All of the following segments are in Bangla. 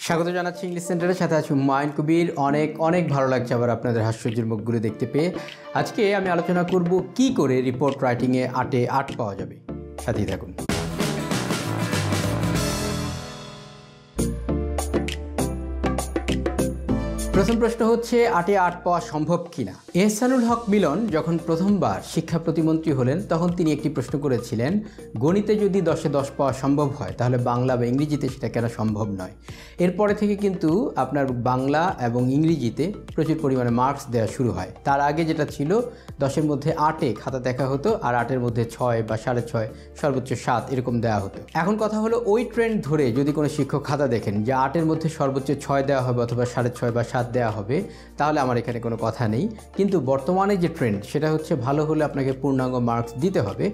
স্বাগত জানাচ্ছি ইংলিশ সেন্টারের সাথে আছি হুমায়ুন কবির। অনেক ভালো লাগছে আবার আপনাদের হাস্যজ্জ্বল মুখগুলো দেখতে পেয়ে। আজকে আমি আলোচনা করব কি করে রিপোর্ট রাইটিংয়ে 8-এ 8 পাওয়া যাবে। সাথেই থাকুন। প্রথম প্রশ্ন হচ্ছে 8-এ 8 পাওয়া সম্ভব কিনা। এহসানুল হক মিলন যখন প্রথমবার শিক্ষা প্রতিমন্ত্রী হলেন তখন তিনি একটি প্রশ্ন করেছিলেন, গণিতে যদি 10-এ 10 পাওয়া সম্ভব হয় তাহলে বাংলা বা ইংরেজিতে সেটা কেন সম্ভব নয়। এরপরে থেকে কিন্তু আপনার বাংলা এবং ইংরেজিতে প্রচুর পরিমাণে মার্কস দেওয়া শুরু হয়। তার আগে যেটা ছিল 10-এর মধ্যে 8-এ খাতা দেখা হতো আর 8-এর মধ্যে 6 বা 6.5 সর্বোচ্চ 7 এরকম দেওয়া হতো। এখন কথা হলো ওই ট্রেন্ড ধরে যদি কোনো শিক্ষক খাতা দেখেন যে 8-এর মধ্যে সর্বোচ্চ 6 দেওয়া হবে অথবা 6.5 বা 7 দেওয়া হবে, তাহলে আমার এখানে কোনো কথা নেই। কিন্তু বর্তমানে যে ট্রেন্ড সেটা হচ্ছে ভালো হলে আপনাকে পূর্ণাঙ্গ মার্কস দিতে হবে।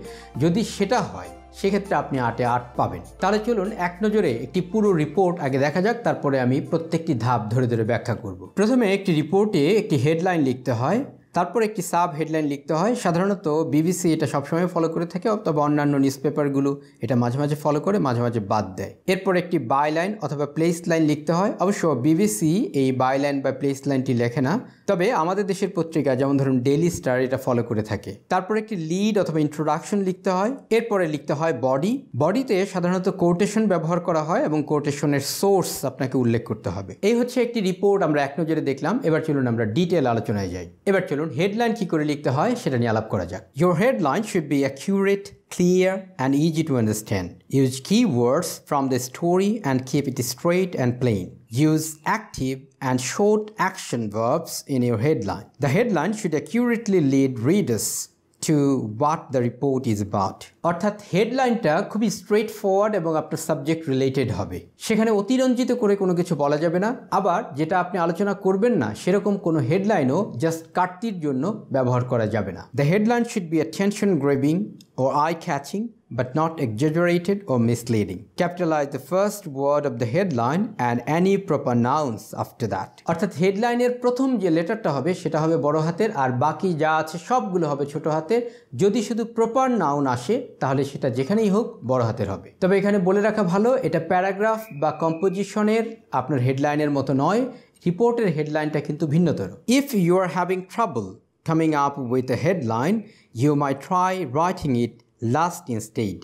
যদি সেটা হয় সেক্ষেত্রে আপনি 8-এ 8 পাবেন। তাহলে চলুন এক নজরে একটি পুরো রিপোর্ট আগে দেখা যাক, তারপরে আমি প্রত্যেকটি ধাপ ধরে ধরে ব্যাখ্যা করব। প্রথমে একটি রিপোর্টে একটি হেডলাইন লিখতে হয়, তারপর একটি সাব হেডলাইন লিখতে হয়। সাধারণত বিবিসি এটা সবসময় ফলো করে থাকে, তবে অন্যান্য নিউজ পেপারগুলো এটা মাঝে মাঝে ফলো করে, মাঝে মাঝে বাদ দেয়। এরপর একটি বাইলাইন অথবা প্লেস লাইন লিখতে হয়। অবশ্য বিবিসি এই বাইলাইন বা প্লেস লাইনটি লেখে না, তবে আমাদের দেশের পত্রিকা যেমন ধরুন ডেইলি স্টার এটা ফলো করে থাকে। তারপর একটি লিড অথবা ইন্ট্রোডাকশন লিখতে হয়। এরপরে লিখতে হয় বডি। বডিতে সাধারণত কোটেশন ব্যবহার করা হয় এবং কোটেশনের সোর্স আপনাকে উল্লেখ করতে হবে। এই হচ্ছে একটি রিপোর্ট আমরা এক নজরে দেখলাম। এবার চলুন আমরা ডিটেল আলোচনায় যাই। এবার চলুন হেডলাইন কি করে লিখতে হয় সেটা নিয়ে আলাপ করা যাক। Your headline should be accurate, clear and easy to understand. Use keywords from the story and keep it straight and plain. Use active and short action verbs in your headline. The headline should accurately lead readers to what the report is about. অর্থাৎ হেডলাইনটা খুবই স্ট্রেট ফরওয়ার্ড এবং আপনার সাবজেক্ট রিলেটেড হবে। সেখানে অতিরঞ্জিত করে কোনো কিছু বলা যাবে না। আবার যেটা আপনি আলোচনা করবেন না সেরকম কোনো হেডলাইনও জাস্ট কাটতির জন্য ব্যবহার করা যাবে না। The headline should be attention grabbing or eye catching but not exaggerated or misleading. Capitalize the first word of the headline and any proper nouns after that. অর্থাৎ হেডলাইনের প্রথম যে লেটারটা হবে সেটা হবে বড় হাতের আর বাকি যা আছে সবগুলো হবে ছোট হাতের। যদি শুধু প্রপার নাউন আসে তাহলে সেটা যেখানেই হোক বড় হাতের হবে। তবে এখানে বলে রাখা ভালো, এটা প্যারাগ্রাফ বা কম্পোজিশনের আপনার হেডলাইনের মতো নয়। রিপোর্টের হেডলাইনটা কিন্তু ভিন্নতর। If you are having trouble coming up with a headline, you might try writing it last instead.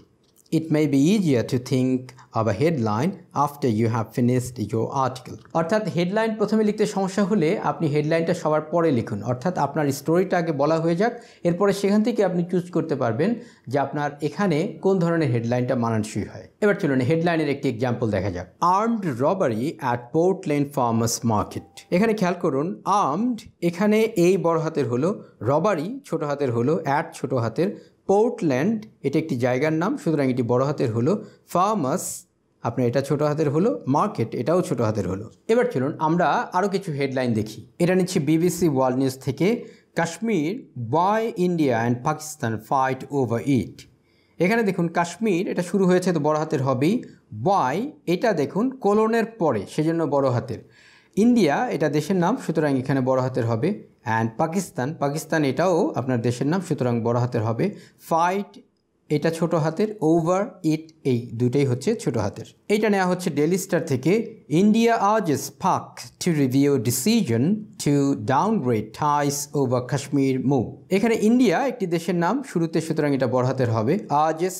It may be easier to think of a headline after you have finished your article. অর্থাৎ হেডলাইন প্রথমে লিখতে সমস্যা হলে আপনি হেডলাইনটা সবার পরে লিখুন। অর্থাৎ আপনার স্টোরিটা আগে বলা হয়ে যাক, এরপরে সেখান থেকে আপনি চুজ করতে পারবেন যে আপনার এখানে কোন ধরনের হেডলাইনটা মানানসই হয়। এবার চলুন হেডলাইনের একটি এক্সাম্পল দেখা যাক। Armed robbery at port lane farmers market. এখানে খেয়াল করুন, আর্মড এখানে এই বড় হাতের হলো, রবারি ছোট হাতের হলো, অ্যাট ছোট হাতের, পোর্টল্যান্ড এটা একটি জায়গার নাম সুতরাং এটি বড় হাতের হলো, ফার্মার্স আপনার এটা ছোট হাতের হলো, মার্কেট এটাও ছোট হাতের হলো। এবার চলুন আমরা আরও কিছু হেডলাইন দেখি। এটা নিচ্ছি বিবিসি ওয়ার্ল্ড নিউজ থেকে। Kashmir, why India and Pakistan fight over it. এখানে দেখুন কাশ্মীর এটা শুরু হয়েছে তো বড় হাতের হবেই, ওয়াই এটা দেখুন কোলনের পরে সেজন্য বড় হাতের, ইন্ডিয়া এটা দেশের নাম সুতরাং এখানে বড় হাতের হবে, অ্যান্ড পাকিস্তান এটাও আপনার দেশের নাম সুতরাং বড় হাতের হবে, ফাইট এটা ছোট হাতের, ওভার ইট এই দুটোই হচ্ছে ছোট হাতের। এইটা নেওয়া হচ্ছে ডেইলি স্টার থেকে। India urges Pak to review decision to downgrade ties over Kashmir move. এখানে ইন্ডিয়া একটি দেশের নাম শুরুতে সুতরাং এটা বড় হাতের হবে, আর্জেস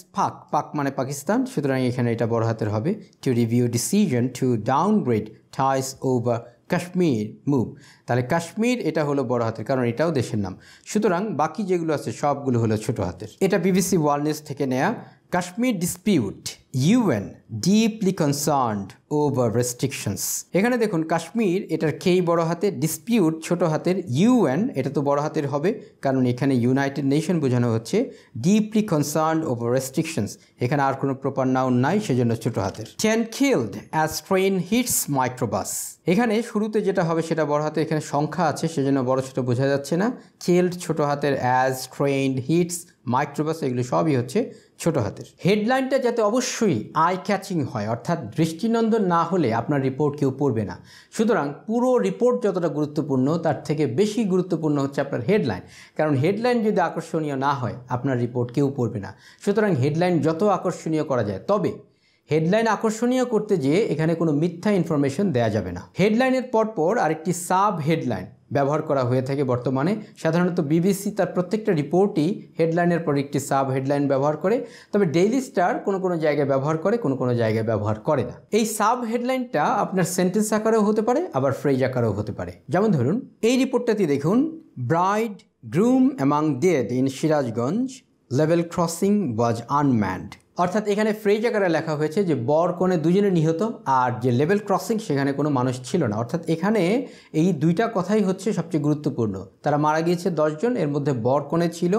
পাক মানে পাকিস্তান সুতরাং এখানে এটা বড় হাতের হবে, to review decision to downgrade ties over Kashmir move. তাহলে কাশ্মীর এটা হলো বড় হাতের কারণ এটাও দেশের নাম, সুতরাং বাকি যেগুলো আছে সবগুলো হলো ছোট হাতের। এটা বিবিসি ওয়ার্ল্ড নিউজ থেকে নেয়া। Kashmir dispute, UN deeply concerned over restrictions. এখানে দেখুন কাশ্মীর এটার কেই বড় হাতের, ডিসপিউট ছোট হাতের, ইউএন এটা তো বড় হাতের হবে কারণ এখানে ইউনাইটেড নেশন বোঝানো হচ্ছে, ডিপলি কনসার্নড ওভার রেস্ট্রিকশনস এখানে আর কোনো প্রপার নাউন নাই সেজন্য ছোট হাতের। 10 killed as train hits microbus. এখানে শুরুতে যেটা হবে সেটা বড় হাতে, এখানে সংখ্যা আছে সেজন্য বড় ছোট বোঝা যাচ্ছে না। কিলড ছোট হাতের, অ্যাজ ট্রেন হিটস মাইক্রোবাস এগুলো সবই হচ্ছে ছোট হাতের। হেডলাইনটা যাতে অবশ্যই আই ক্যাচিং হয় অর্থাৎ দৃষ্টিনন্দন না হলে আপনার রিপোর্ট কেউ পড়বে না। সুতরাং পুরো রিপোর্ট যতটা গুরুত্বপূর্ণ তার থেকে বেশি গুরুত্বপূর্ণ হচ্ছে আপনার হেডলাইন, কারণ হেডলাইন যদি আকর্ষণীয় না হয় আপনার রিপোর্ট কেউ পড়বে না। সুতরাং হেডলাইন যত আকর্ষণীয় করা যায়, তবে হেডলাইন আকর্ষণীয় করতে যেয়ে এখানে কোনো মিথ্যা ইনফরমেশন দেওয়া যাবে না। হেডলাইনের পরপর আরেকটি সাব হেডলাইন ব্যবহার করা হয়ে থাকে বর্তমানে। সাধারণত বিবিসি তার প্রত্যেকটা রিপোর্টই হেডলাইনের পর একটি সাব হেডলাইন ব্যবহার করে, তবে ডেইলি স্টার কোনো কোনো জায়গায় ব্যবহার করে, কোনো কোনো জায়গায় ব্যবহার করে না। এই সাব হেডলাইনটা আপনার সেন্টেন্স আকারেও হতে পারে, আবার ফ্রেজ আকারেও হতে পারে। যেমন ধরুন এই রিপোর্টটাতে দেখুন, bride groom among dead in Sirajganj, level crossing was unmanned. অর্থাৎ এখানে ফ্রেজ আকারে লেখা হয়েছে যে বর কনে দুজনে নিহত, আর যে লেভেল ক্রসিং সেখানে কোনো মানুষ ছিল না। অর্থাৎ এখানে এই দুইটা কথাই হচ্ছে সবচেয়ে গুরুত্বপূর্ণ। তারা মারা গিয়েছে 10 জন, এর মধ্যে বর কনে ছিল,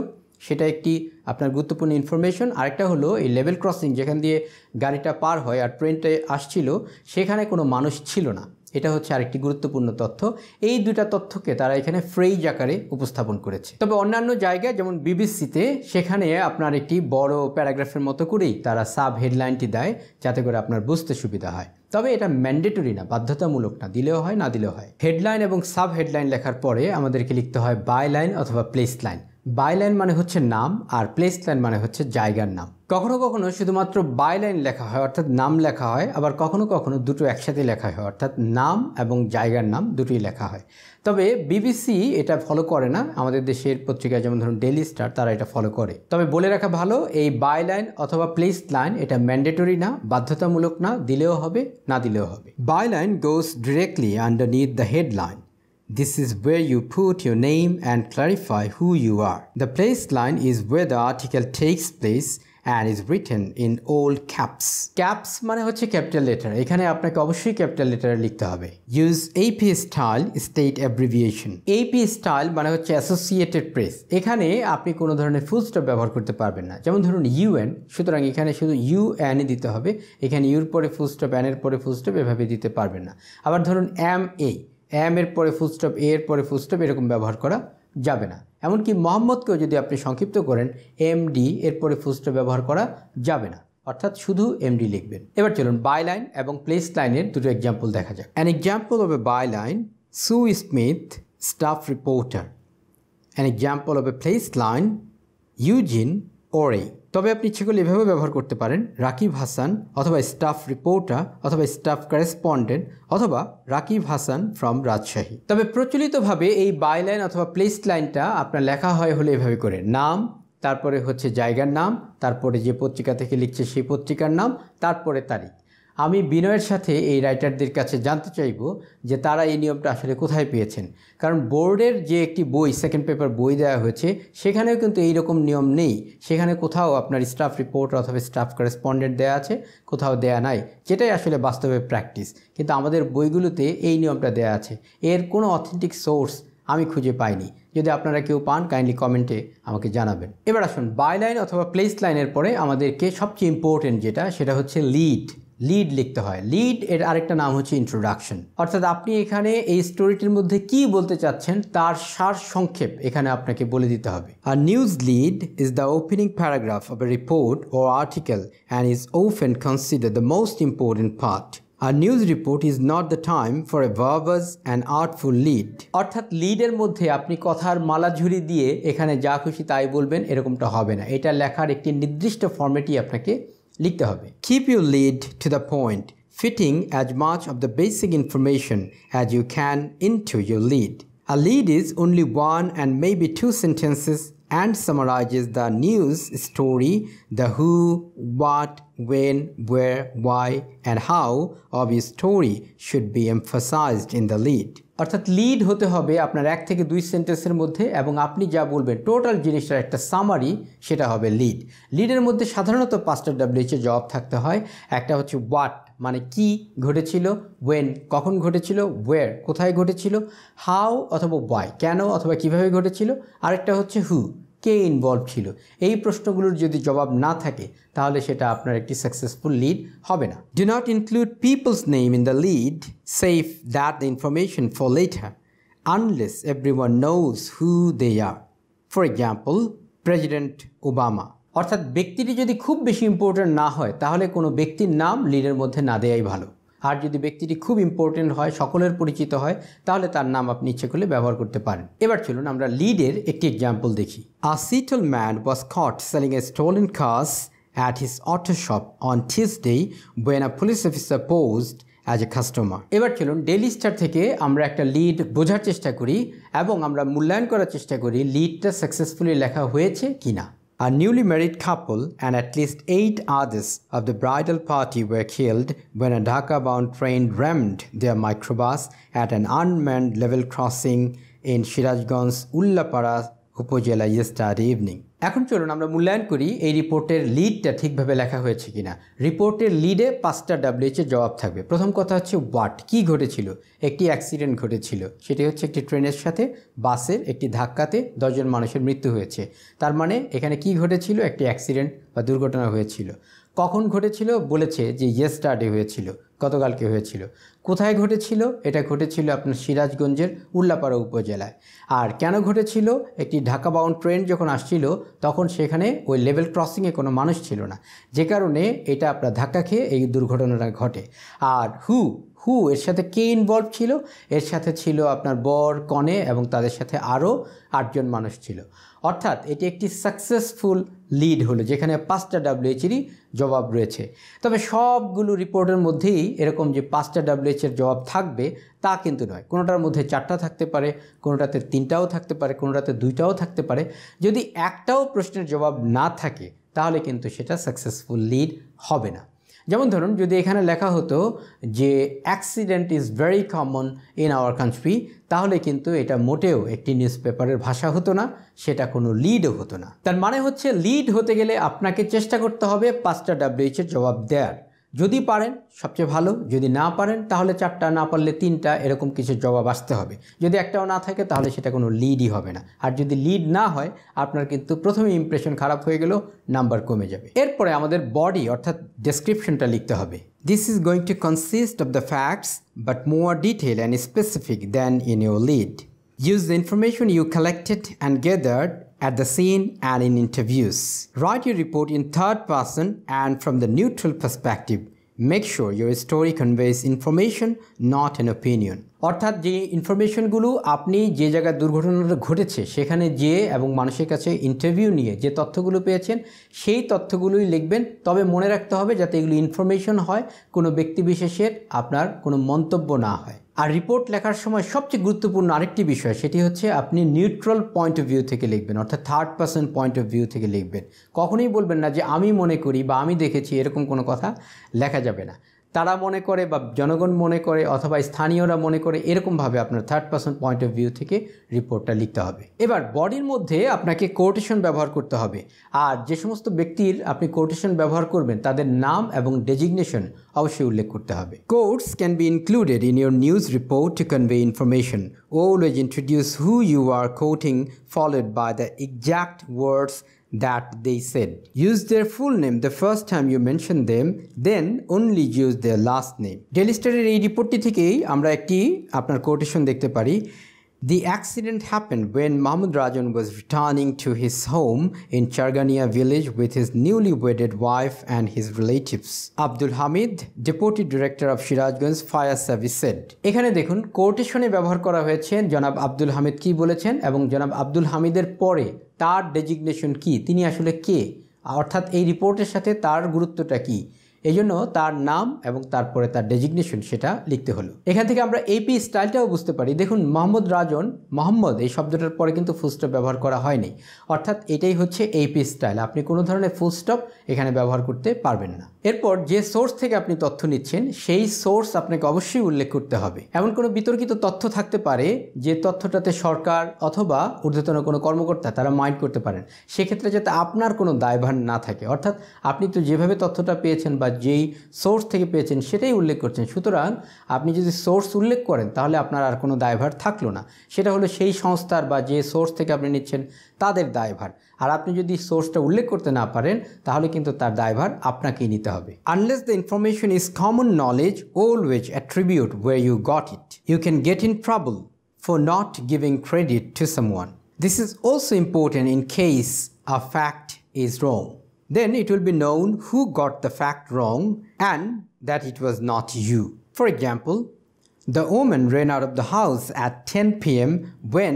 সেটা একটি আপনার গুরুত্বপূর্ণ ইনফরমেশন। আরেকটা হলো এই লেভেল ক্রসিং, যেখান দিয়ে গাড়িটা পার হয় আর ট্রেনটা আসছিল, সেখানে কোনো মানুষ ছিল না, এটা হচ্ছে আরেকটি গুরুত্বপূর্ণ তথ্য। এই দুইটা তথ্যকে তারা এখানে ফ্রেজ আকারে উপস্থাপন করেছে। তবে অন্যান্য জায়গায় যেমন বিবিসিতে, সেখানে আপনার একটি বড় প্যারাগ্রাফের মতো করেই তারা সাব হেডলাইনটি দেয়, যাতে করে আপনার বুঝতে সুবিধা হয়। তবে এটা ম্যান্ডেটরি না, বাধ্যতামূলক না, দিলেও হয় না দিলেও হয়। হেডলাইন এবং সাব হেডলাইন লেখার পরে আমাদেরকে লিখতে হয় বাইলাইন অথবা প্লেস লাইন। বাইলাইন মানে হচ্ছে নাম, আর প্লেস লাইন মানে হচ্ছে জায়গার নাম। কখনো কখনো শুধুমাত্র বাইলাইন লেখা হয়, অর্থাৎ নাম লেখা হয়, আবার কখনো কখনো দুটো একসাথে লেখা হয়, অর্থাৎ নাম এবং জায়গার নাম দুটোই লেখা হয়। তবে বিবিসি এটা ফলো করে না, আমাদের দেশের পত্রিকা যেমন ধরুন ডেইলি স্টার, তারা এটা ফলো করে। তবে বলে রাখা ভালো, এই বাইলাইন অথবা প্লেস লাইন এটা ম্যান্ডেটরি না, বাধ্যতামূলক না, দিলেও হবে না দিলেও হবে। Byline goes directly underneath the headline. This is where you put your name and clarify who you are. The place line is where the article takes place and is written in all caps. Caps মানে হচ্ছে ক্যাপিটাল লেটার, এখানে আপনাকে অবশ্যই ক্যাপিটাল লেটারে লিখতে হবে। Use AP style state abbreviation. AP style মানে হচ্ছে অ্যাসোসিয়েটেড প্রেস। এখানে আপনি কোনো ধরনের ফুল স্টপ ব্যবহার করতে পারবেন না। যেমন ধরুন UN, সুতরাং এখানে শুধু UN দিতে হবে, এখানে ইউর পরে ফুল স্টপ, এন এর পরে ফুল স্টপ এভাবে দিতে পারবেন না। আবার ধরুন MA, এম এর পরে ফুল স্টপ, এ এর পরে ফুল স্টপ, এরকম ব্যবহার করা যাবে না। এমনকি মোহাম্মদকেও যদি আপনি সংক্ষিপ্ত করেন, MD এর পরে ফুল স্টপ ব্যবহার করা যাবে না, অর্থাৎ শুধু MD লিখবেন। এবার চলুন বাইলাইন এবং প্লেস লাইনের দুটো এক্সাম্পল দেখা যাক। An example of a byline, Sue Smith, staff reporter. An example of a place line, Eugene Orey. তবে আপনি ইচ্ছে করলে এভাবে ব্যবহার করতে পারেন, রাকিব হাসান অথবা স্টাফ রিপোর্টার অথবা স্টাফ করেসপন্ডেন্ট অথবা রাকিব হাসান ফ্রম রাজশাহী। তবে প্রচলিতভাবে এই বাইলাইন অথবা প্লেস লাইনটা আপনার লেখা হয় হলে এভাবে করে, নাম, তারপরে হচ্ছে জায়গার নাম, তারপরে যে পত্রিকা থেকে লিখছে সেই পত্রিকার নাম, তারপরে তারিখ। আমি বিনয়ের সাথে এই রাইটারদের কাছে জানতে চাইব যে তারা এই নিয়মটা আসলে কোথায় পেয়েছেন, কারণ বোর্ডের যে একটি বই, সেকেন্ড পেপার বই দেওয়া হয়েছে, সেখানেও কিন্তু এইরকম নিয়ম নেই। সেখানে কোথাও আপনার স্টাফ রিপোর্ট অথবা স্টাফ করেসপন্ডেন্ট দেওয়া আছে, কোথাও দেয়া নাই, যেটাই আসলে বাস্তবে প্র্যাকটিস। কিন্তু আমাদের বইগুলোতে এই নিয়মটা দেওয়া আছে, এর কোনো অথেন্টিক সোর্স আমি খুঁজে পাইনি। যদি আপনারা কেউ পান, কাইন্ডলি কমেন্টে আমাকে জানাবেন। এবার আসুন, বাইলাইন অথবা প্লেস লাইনের পরে আমাদেরকে সবচেয়ে ইম্পর্টেন্ট যেটা, সেটা হচ্ছে লিড লিখতে হয়। লিড এর আরেকটা নাম হচ্ছে ইন্ট্রোডাকশন, অর্থাৎ আপনি এখানে এই স্টোরিটির মধ্যে কি বলতে চাচ্ছেন তার সার সংক্ষেপ এখানে আপনাকে বলে দিতে হবে। A news lead is the opening paragraph of a report or article and is often considered the most important part. A news report is not the time for a verbose and artful lead. অর্থাৎ লিডের মধ্যে আপনি কথার মালাঝুরি দিয়ে এখানে যা খুশি তাই বলবেন, এরকমটা হবে না। এটা লেখার একটি নির্দিষ্ট ফরম্যাটই আপনাকে লিখতে হবে। Keep your lead to the point, fitting as much of the basic information as you can into your lead. A lead is only one and maybe two sentences and summarizes the news story, the who, what, when, where, why, and how of your story should be emphasized in the lead. অর্থাৎ লিড হতে হবে আপনার 1 থেকে 2 সেন্টেন্সের মধ্যে, এবং আপনি যা বলবেন টোটাল জিনিসটার একটা সামারি, সেটা হবে লিড। লিডের মধ্যে সাধারণত 5টা WH এর জবাব থাকতে হয়। একটা হচ্ছে হোয়াট, মানে কি ঘটেছিল, ওয়েন কখন ঘটেছিল, ওয়্যার কোথায় ঘটেছিল, হাউ অথবা ওয়াই কেন অথবা কিভাবে ঘটেছিল, আরেকটা হচ্ছে হু কে ইনভলভ ছিল। এই প্রশ্নগুলোর যদি জবাব না থাকে তাহলে সেটা আপনার একটি সাকসেসফুল লিড হবে না। Do not include people's name in the lead, save that the information for later, unless everyone knows who they are. For example, President Obama. অর্থাৎ ব্যক্তিটি যদি খুব বেশি ইম্পর্টেন্ট না হয় তাহলে কোনো ব্যক্তির নাম লিডের মধ্যে না দেয়াই ভালো। আর যদি ব্যক্তিটি খুব ইম্পর্টেন্ট হয়, সকলের পরিচিত হয়, তাহলে তার নাম আপনি ইচ্ছে করলে ব্যবহার করতে পারেন। এবার চলুন আমরা লিডের একটি এক্সাম্পল দেখি। A Seattle man was caught selling a stolen cars at his auto shop on Tuesday when a police officer posed as a customer. এবার চলুন ডেইলি স্টার থেকে আমরা একটা লিড বোঝার চেষ্টা করি এবং আমরা মূল্যায়ন করার চেষ্টা করি লিডটা সাকসেসফুলি লেখা হয়েছে কিনা। A newly married couple and at least 8 others of the bridal party were killed when a Dhaka-bound train rammed their microbus at an unmanned level crossing in Sirajganj Ullapara উপজেলা yesterday evening. এখন চলুন আমরা মূল্যায়ন করি এই রিপোর্টের লিডটা ঠিকভাবে লেখা হয়েছে কিনা। রিপোর্টের লিডে 5টা WH এর জবাব থাকবে। প্রথম কথা হচ্ছে হোয়াট, কি ঘটেছিল? একটি অ্যাক্সিডেন্ট ঘটেছিল, সেটি হচ্ছে একটি ট্রেনের সাথে বাসের একটি ধাক্কাতে 10 জন মানুষের মৃত্যু হয়েছে। তার মানে এখানে কি ঘটেছিল? একটি অ্যাক্সিডেন্ট বা দুর্ঘটনা হয়েছিল। কখন ঘটেছিল? বলেছে যে yesterday হয়েছিল, গতকালকে হয়েছিল। কোথায় ঘটেছিল? এটা ঘটেছিল আপনার সিরাজগঞ্জের উল্লাপাড়া উপজেলায়। আর কেন ঘটেছিল? একটি ঢাকা বাউন্ড ট্রেন যখন আসছিল তখন সেখানে ওই লেভেল ক্রসিংয়ে কোনো মানুষ ছিল না, যে কারণে এটা আপনার ধাক্কা খেয়ে এই দুর্ঘটনাটা ঘটে। আর হু এর সাথে কে ইনভলভ ছিল? এর সাথে ছিল আপনার বর, কনে এবং তাদের সাথে আরও 8 জন মানুষ ছিল। অর্থাৎ এটি একটি সাকসেসফুল লিড হলো যেখানে 5টা WH-এরই জবাব রয়েছে। তবে সবগুলো রিপোর্টের মধ্যেই এরকম যে 5টা WH-এর জবাব থাকবে তা কিন্তু নয়। কোনোটার মধ্যে 4টা থাকতে পারে, কোনোটাতে 3টাও থাকতে পারে, কোনোটাতে 2টাও থাকতে পারে। যদি একটাও প্রশ্নের জবাব না থাকে তাহলে কিন্তু সেটা সাকসেসফুল লিড হবে না। যেমন ধরুন যদি এখানে লেখা হতো যে accident is very common in our country, তাহলে কিন্তু এটা মোটেও একটি নিউজ পেপারের ভাষা হতো না, সেটা কোনো লিডও হতো না। তার মানে হচ্ছে লিড হতে গেলে আপনাকে চেষ্টা করতে হবে 5টা WH এর জবাব দেওয়ার। যদি পারেন সবচেয়ে ভালো, যদি না পারেন তাহলে 4টা, না পারলে 3টা, এরকম কিছু জবাব আসতে হবে। যদি একটাও না থাকে তাহলে সেটা কোনো লিডই হবে না। আর যদি লিড না হয় আপনার কিন্তু প্রথমে ইমপ্রেশন খারাপ হয়ে গেলেও নাম্বার কমে যাবে। এরপরে আমাদের বডি অর্থাৎ ডেসক্রিপশনটা লিখতে হবে। This is going to consist of the facts but more detailed and specific than in your lead. Use the information you collected and gathered at the scene and in interviews. Write your report in third person and from the neutral perspective. Make sure your story conveys information, not an opinion. অর্থাৎ যে ইনফরমেশনগুলো আপনি যে জায়গায় দুর্ঘটনাটা ঘটেছে সেখানে যেয়ে এবং মানুষের কাছে ইন্টারভিউ নিয়ে যে তথ্যগুলো পেয়েছেন সেই তথ্যগুলোই লিখবেন। তবে মনে রাখতে হবে যাতে এগুলো ইনফরমেশন হয়, কোনো ব্যক্তিবিশেষের আপনার কোনো মন্তব্য না হয়। আর রিপোর্ট লেখার সময় সবচেয়ে গুরুত্বপূর্ণ আরেকটি বিষয়, সেটি হচ্ছে আপনি নিউট্রাল পয়েন্ট অফ ভিউ থেকে লিখবেন, অর্থাৎ third person point of view থেকে লিখবেন। কখনোই বলবেন না যে আমি মনে করি বা আমি দেখেছি, এরকম কোনো কথা লেখা যাবে না। তারা মনে করে বা জনগণ মনে করে অথবা স্থানীয়রা মনে করে, এরকমভাবে আপনার third person point of view থেকে রিপোর্টটা লিখতে হবে। এবার বডির মধ্যে আপনাকে কোটেশন ব্যবহার করতে হবে। আর যে সমস্ত ব্যক্তির আপনি কোটেশন ব্যবহার করবেন তাদের নাম এবং ডেজিগনেশন অবশ্যই উল্লেখ করতে হবে। Quotes can be included in your news report to convey information. Always introduce who you are quoting followed by the exact words that they said. Use their full name the first time you mention them, then only use their last name. Daily Star এর এই রিপোর্টটি থেকেই আমরা একটি আপনার কোটেশন দেখতে পারি। The accident happened when Mahmoud Rajan was returning to his home in Chargania village with his newly wedded wife and his relatives. Abdul Hamid, Deputy Director of Sirajganj Fire Service said. এখানে দেখুন কোটেশনে ব্যবহার করা হয়েছে জনাব আব্দুল হামিদ কি বলেছেন এবং জনাব আব্দুল হামিদের পরে তার ডেজিগনেশন কি, তিনি আসলে কে, অর্থাৎ এই রিপোর্টের সাথে তার গুরুত্বটা কি, এই জন্য তার নাম এবং তারপরে তার ডেজিগনেশন সেটা লিখতে হলো। এখান থেকে আমরা এপি স্টাইলটাও বুঝতে পারি। দেখুন মোহাম্মদ রাজন, মোহাম্মদ এই শব্দটার পরে কিন্তু ফুল স্টপ ব্যবহার করা হয়নি, অর্থাৎ এটাই হচ্ছে এপি স্টাইল। আপনি কোনো ধরনের ফুল স্টপ এখানে ব্যবহার করতে পারবেন না। এরপর যে সোর্স থেকে আপনি তথ্য নিচ্ছেন সেই সোর্স আপনাকে অবশ্যই উল্লেখ করতে হবে। এমন কোনো বিতর্কিত তথ্য থাকতে পারে যে তথ্যটাতে সরকার অথবা ঊর্ধ্বতন কোনো কর্মকর্তা তারা মাইন্ড করতে পারেন, সেক্ষেত্রে যাতে আপনার কোনো দায়ভার না থাকে। অর্থাৎ আপনি তো যেভাবে তথ্যটা পেয়েছেন বা যেই সোর্স থেকে পেয়েছেন সেটাই উল্লেখ করছেন, সুতরাং আপনি যদি সোর্স উল্লেখ করেন তাহলে আপনার আর কোনো দায়ভার থাকলো না। সেটা হলো সেই সংস্থার বা যে সোর্স থেকে আপনি নিচ্ছেন তাদের দায়ভার। আর আপনি যদি সোর্সটা উল্লেখ করতে না পারেন তাহলে কিন্তু তার দায়ভার আপনাকেই নিতে হবে। Unless the information is common knowledge, always attribute where you got it. You can get in trouble for not giving credit to someone. This is also important in case a fact is wrong. Then it will be known who got the fact wrong and that it was not you. For example, the woman ran out of the house at 10 p.m. when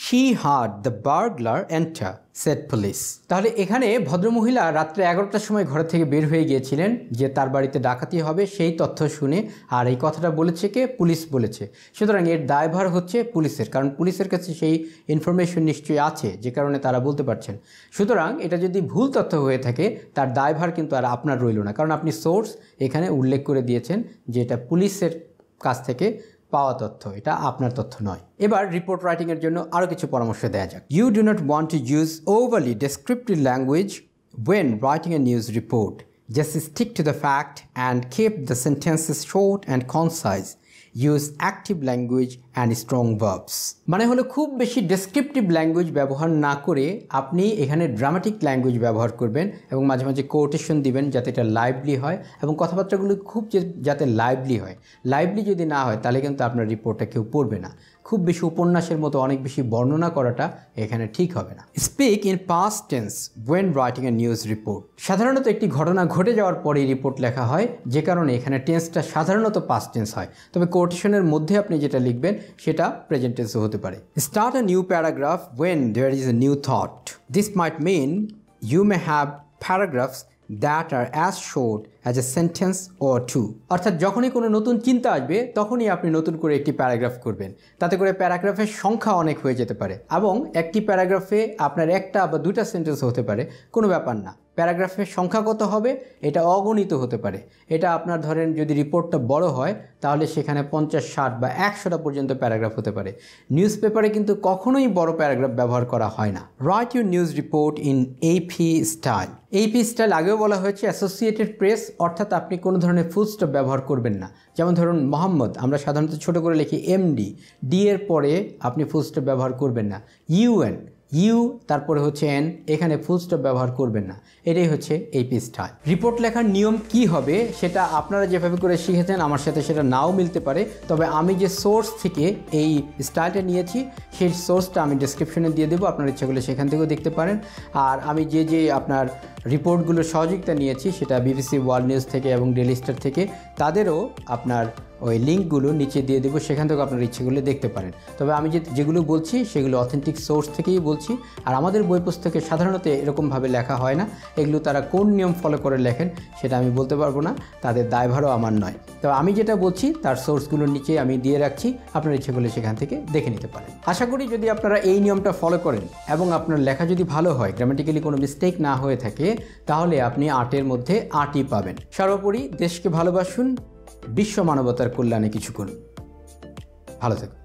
she heard the burglar enter. said police. তাহলে এখানে ভদ্রমহিলা রাত্রে 11টার সময় ঘর থেকে বের হয়ে গিয়েছিলেন যে তার বাড়িতে ডাকাতি হবে সেই তথ্য শুনে, আর এই কথাটা বলেছে কে? পুলিশ বলেছে। সুতরাং এর দায়ভার হচ্ছে পুলিশের, কারণ পুলিশের কাছে সেই ইনফরমেশন নিশ্চয়ই আছে যে কারণে তারা বলতে পারছেন। সুতরাং এটা যদি ভুল তথ্য হয়ে থাকে তার দায়ভার কিন্তু আর আপনার রইল না, কারণ আপনি সোর্স এখানে উল্লেখ করে দিয়েছেন যে এটা পুলিশের কাছ থেকে পাওয়া তথ্য, এটা আপনার তথ্য নয়। এবার রিপোর্ট রাইটিংয়ের জন্য আরও কিছু পরামর্শ দেওয়া যাক। You do not want to use overly descriptive language when writing a news report. Just stick to the fact and keep the sentences short and concise. Use active language and strong verbs. মানে হলো খুব বেশি ডেসক্রিপটিভ ল্যাঙ্গুয়েজ ব্যবহার না করে আপনি এখানে ড্রামাটিক ল্যাঙ্গুয়েজ ব্যবহার করবেন এবং মাঝে মাঝে কোটেশন দিবেন যাতে এটা লাইভলি হয় এবং কথাবার্তাগুলো খুব যাতে লাইভলি হয়। লাইভলি যদি না হয় তাহলে কিন্তু আপনার রিপোর্টটা কেউ পড়বে না। খুব বেশি উপন্যাসের মতো অনেক বেশি বর্ণনা করাটা এখানে ঠিক হবে না। Speak in past tense when writing a news report. সাধারণত একটি ঘটনা ঘটে যাওয়ার পরেই রিপোর্ট লেখা হয়, যে কারণে এখানে টেন্সটা সাধারণত পাস্ট টেন্স হয়, তবে কোটেশনের মধ্যে আপনি যেটা লিখবেন সেটা প্রেজেন্ট টেন্সও হতে পারে। Start a new paragraph when there is a new thought. This might mean you may have paragraphs that are as short as a sentence or two. অর্থাৎ যখনই কোনো নতুন চিন্তা আসবে তখনই আপনি নতুন করে একটি প্যারাগ্রাফ করবেন, তাতে করে প্যারাগ্রাফের সংখ্যা অনেক হয়ে যেতে পারে এবং একটি প্যারাগ্রাফে আপনার একটা বা দুটা সেন্টেন্স হতে পারে, কোনো ব্যাপার না। প্যারাগ্রাফের সংখ্যা কত হবে এটা অগণিত হতে পারে। এটা আপনার ধরেন যদি রিপোর্টটা বড় হয় তাহলে সেখানে 50, 60 বা 100টা পর্যন্ত প্যারাগ্রাফ হতে পারে। নিউজ পেপারে কিন্তু কখনোই বড় প্যারাগ্রাফ ব্যবহার করা হয় না। Right your news report in AP style. AP style আগেও বলা হয়েছে অ্যাসোসিয়েটেড প্রেস, অর্থাৎ আপনি কোনো ধরনের ফুল স্টপ ব্যবহার করবেন না। যেমন ধরুন মোহাম্মদ, আমরা সাধারণত ছোট করে লিখি MD, ডি এর পরে আপনি ফুল স্টপ ব্যবহার করবেন না। UN, ইউ তারপরে হচ্ছে এন, এখানে ফুল স্টপ ব্যবহার করবেন না। এটাই হচ্ছে AP স্টাইল। রিপোর্ট লেখার নিয়ম কি হবে সেটা আপনারা যেভাবে করে শিখেছেন আমার সাথে সেটা নাও মিলতে পারে, তবে আমি যে সোর্স থেকে এই স্টাইলটা নিয়েছি সেই সোর্সটা আমি ডেসক্রিপশনে দিয়ে দেবো, আপনার ইচ্ছা করলে সেখান থেকেও দেখতে পারেন। আর আমি যে আপনার রিপোর্টগুলোর সহযোগিতা নিয়েছি সেটা BBC ওয়ার্ল্ড নিউজ থেকে এবং ডেইলি স্টার থেকে, তাদেরও আপনার ওই লিঙ্কগুলো নিচে দিয়ে দেবো, সেখান থেকে আপনার ইচ্ছেগুলো দেখতে পারেন। তবে আমি যেগুলো বলছি সেগুলো অথেন্টিক সোর্স থেকেই বলছি। আর আমাদের বই পুস্তকে সাধারণত এরকমভাবে লেখা হয় না, এগুলো তারা কোন নিয়ম ফলো করে লেখেন সেটা আমি বলতে পারবো না, তাদের দায়ভারও আমার নয়। তবে আমি যেটা বলছি তার সোর্সগুলোর নিচে আমি দিয়ে রাখছি, আপনার ইচ্ছে করলে সেখান থেকে দেখে নিতে পারেন। আশা করি যদি আপনারা এই নিয়মটা ফলো করেন এবং আপনার লেখা যদি ভালো হয়, গ্রামাটিক্যালি কোনো মিস্টেক না হয়ে থাকে, তাহলে আপনি 8-এর মধ্যে 8ই পাবেন। সর্বোপরি দেশকে ভালোবাসুন, বিশ্ব মানবতার কল্যাণে কিছু করুন। ভালো থাকুন।